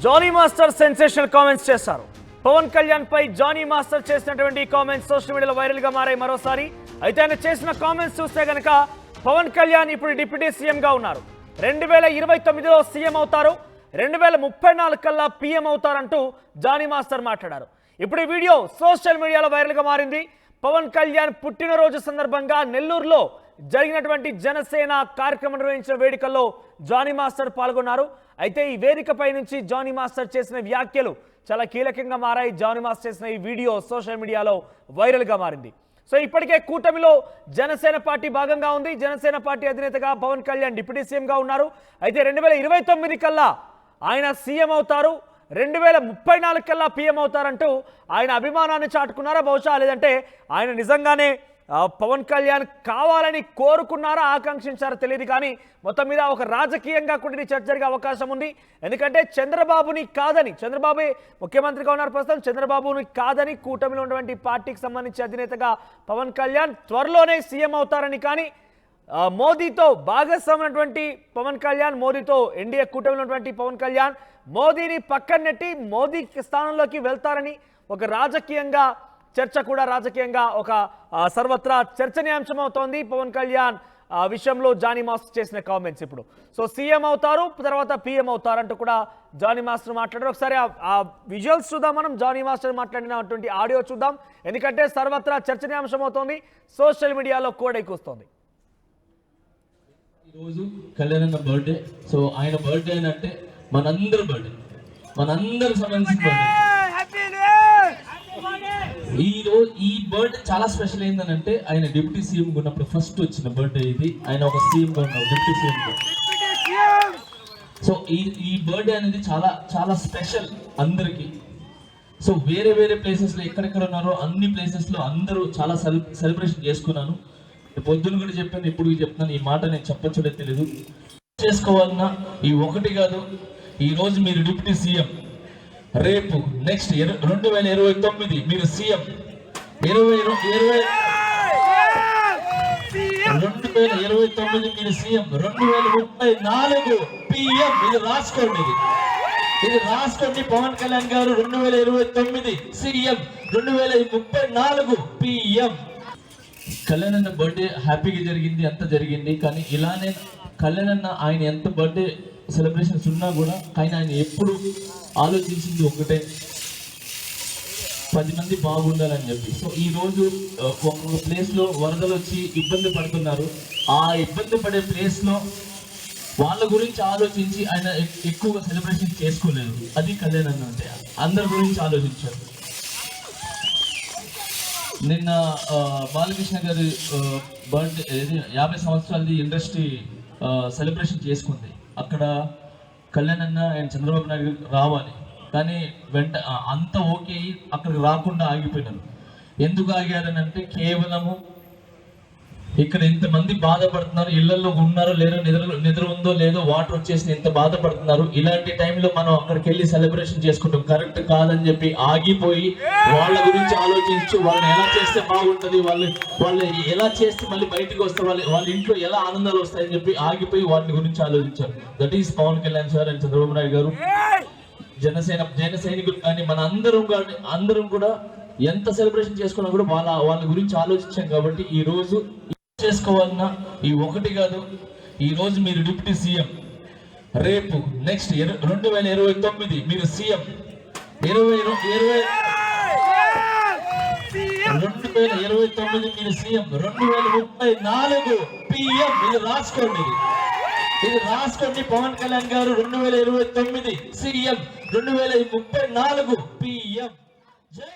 Johnny master sensational comments చేశారు. పవన్ కళ్యాణ్ పై Johnny master చేసినటువంటి comments social మీడియాలో వైరల్ గా మారాయి. మరోసారి అయితే ఆయన చేసిన కామెంట్స్ చూస్తే గనక పవన్ కళ్యాణ్ ఇప్పుడు డిప్యూటీ సీఎం గా ఉన్నారు. 2029లో సీఎం అవుతారు, 2034 కల్లా పీఎం అవుతారంటూ జానీ మాస్టర్ మాట్లాడారు. ఇప్పుడు ఈ వీడియో సోషల్ మీడియాలో వైరల్ గా మారింది. పవన్ కళ్యాణ్ పుట్టినరోజు సందర్భంగా నెల్లూరులో జరిగినటువంటి జనసేన కార్యక్రమం నిర్వహించిన వేడుకల్లో జానీ మాస్టర్ పాల్గొన్నారు. అయితే ఈ వేదికపై నుంచి జానీ మాస్టర్ చేసిన వ్యాఖ్యలు చాలా కీలకంగా మారాయి. జానీ మాస్టర్ చేసిన ఈ వీడియో సోషల్ మీడియాలో వైరల్ గా మారింది. సో ఇప్పటికే కూటమిలో జనసేన పార్టీ భాగంగా ఉంది. జనసేన పార్టీ అధినేతగా పవన్ కళ్యాణ్ డిప్యూటీ సీఎంగా ఉన్నారు. అయితే 2029 కల్లా ఆయన సీఎం అవుతారు, 2034 కల్లా పీఎం అవుతారంటూ ఆయన అభిమానాన్ని చాటుకున్నారా బహుశా, లేదంటే ఆయన నిజంగానే పవన్ కళ్యాణ్ కావాలని కోరుకున్నారా, ఆకాంక్షించారా తెలియదు. కానీ మొత్తం మీద ఒక రాజకీయంగా కూడా చర్చ జరిగే అవకాశం ఉంది. ఎందుకంటే చంద్రబాబుని కాదని, చంద్రబాబు ముఖ్యమంత్రిగా ఉన్నారు ప్రస్తుతం, చంద్రబాబుని కాదని కూటమిలో ఉన్నటువంటి పార్టీకి సంబంధించి అధినేతగా పవన్ కళ్యాణ్ త్వరలోనే సీఎం అవుతారని, కానీ మోదీతో భాగస్వామైనటువంటి పవన్ కళ్యాణ్, మోదీతో ఎన్డీఏ కూటమిలో ఉన్నటువంటి పవన్ కళ్యాణ్ మోదీని పక్కన నెట్టి మోదీ స్థానంలోకి వెళ్తారని ఒక రాజకీయంగా చర్చ కూడా రాజకీయంగా ఒక సర్వత్రా చర్చనీయాంశం అవుతోంది. పవన్ కళ్యాణ్ విషయంలో జానీ మాస్టర్ చేసిన కామెంట్స్ ఇప్పుడు సో సీఎం అవుతారు, తర్వాత పీఎం అవుతారంటూ కూడా జానీ మాస్టర్ మాట్లాడారు. ఒకసారి ఆ విజువల్స్ చూద్దాం, మనం జానీ మాస్టర్ మాట్లాడినటువంటి ఆడియో చూద్దాం. ఎందుకంటే సర్వత్రా చర్చనీయాంశం అవుతోంది, సోషల్ మీడియాలో కూడా ఎక్కువస్తుంది. ఈరోజు కళ్యాణ్ అన్న బర్త్డే. సో ఆయన బర్త్డే అని అంటే మనందరి బర్త్డే, మనందరికి సంబంధించిన బర్త్డే. ఈ బర్త్డే చాలా స్పెషల్ ఏంటంటే ఆయన డిప్యూటీ సీఎం ఉన్నప్పుడు ఫస్ట్ వచ్చిన బర్త్డే ఇది. ఆయన ఒక సీఎం గా ఉన్నారు, డిప్యూటీ సీఎం గా. సో ఈ బర్త్డే అనేది చాలా చాలా స్పెషల్ అందరికి. సో వేరే వేరే ప్లేసెస్ లో ఎక్కడెక్కడ ఉన్నారో అన్ని ప్లేసెస్ లో అందరూ చాలా సెలబ్రేషన్ చేసుకున్నాను. పొద్దున కూడా చెప్పాను, ఇప్పుడు చెప్తున్నాను. ఈ మాట నేను చెప్పచ్చో తెలియదు. చేసుకోవాలన్నా ఈ ఒకటి కాదు. ఈ రోజు మీరు డిప్యూటీ సీఎం, రేపు నెక్స్ట్ 2029 మీరు సీఎం, 2029 మీరు సీఎం, 2034 పిఎం. ఇది రాసుకోండి, ఇది రాసుకోండి. పవన్ కళ్యాణ్ గారు 2029 సీఎం, 2034 పిఎం. కళ్యాణ్ అన్న బర్త్డే హ్యాపీగా జరిగింది, అంత జరిగింది. కానీ ఇలానే కళ్యాణ్ అన్న ఆయన ఎంత బర్త్డే సెలబ్రేషన్స్ ఉన్నా కూడా కానీ ఆయన ఎప్పుడు ఆలోచించింది ఒకటే, 10 మంది బాగుండాలని చెప్పి. సో ఈ రోజు ఒక్కొక్క ప్లేస్లో వరదలు వచ్చి ఇబ్బంది పడుతున్నారు. ఆ ఇబ్బంది పడే ప్లేస్లో వాళ్ళ గురించి ఆలోచించి ఆయన ఎక్కువగా సెలబ్రేషన్ చేసుకోలేదు. అది కళ్యాణ్ అన్న అంటే అందరి గురించి ఆలోచించారు. నిన్న బాలకృష్ణ గారి బర్త్డే 50 సంవత్సరాలది ఇండస్ట్రీ సెలబ్రేషన్ చేసుకుంది. అక్కడ కళ్యాణ్ అన్న అండ్ చంద్రబాబు నాయుడు రావాలి, కానీ అంత ఓకే అక్కడికి రాకుండా ఆగిపోయినారు. ఎందుకు ఆగారని అంటే కేవలము ఇక్కడ ఇంతమంది బాధపడుతున్నారు, ఇళ్లలో ఉన్నారో లేదో, నిద్ర ఉందో లేదో, వాటర్ వచ్చేసి ఎంత బాధపడుతున్నారు. ఇలాంటి టైంలో మనం అక్కడికి వెళ్ళి సెలబ్రేషన్ చేసుకుంటాం కరెక్ట్ కాదని చెప్పి ఆగిపోయి వాళ్ళ గురించి ఆలోచించు, వాళ్ళని ఎలా చేస్తే బాగుంటుంది, వాళ్ళు ఎలా చేస్తే మళ్ళీ బయటకు వస్తే వాళ్ళ ఇంట్లో ఎలా ఆనందాలు వస్తాయని చెప్పి ఆగిపోయి వాటి గురించి ఆలోచించారు. That is Pawan Kalyan sir and Chandrababu Naidu garu. జన సైనికులు కానీ మన అందరం కూడా ఎంత సెలబ్రేషన్ చేసుకున్నా కూడా వాళ్ళ గురించి ఆలోచించాం. కాబట్టి ఈ రోజు చేసుకోవాలన్నా ఈ ఒకటి కాదు. ఈ రోజు మీరు డిప్యూటీ సీఎం, రేపు నెక్స్ట్ 2029 మీరు సీఎం, 2029 మీరు సీఎం, 2034 పిఎం. ఇది రాసుకోండి, ఇది రాసుకోండి. పవన్ కళ్యాణ్ గారు 2029 సీఎం, 2034 పిఎం. జై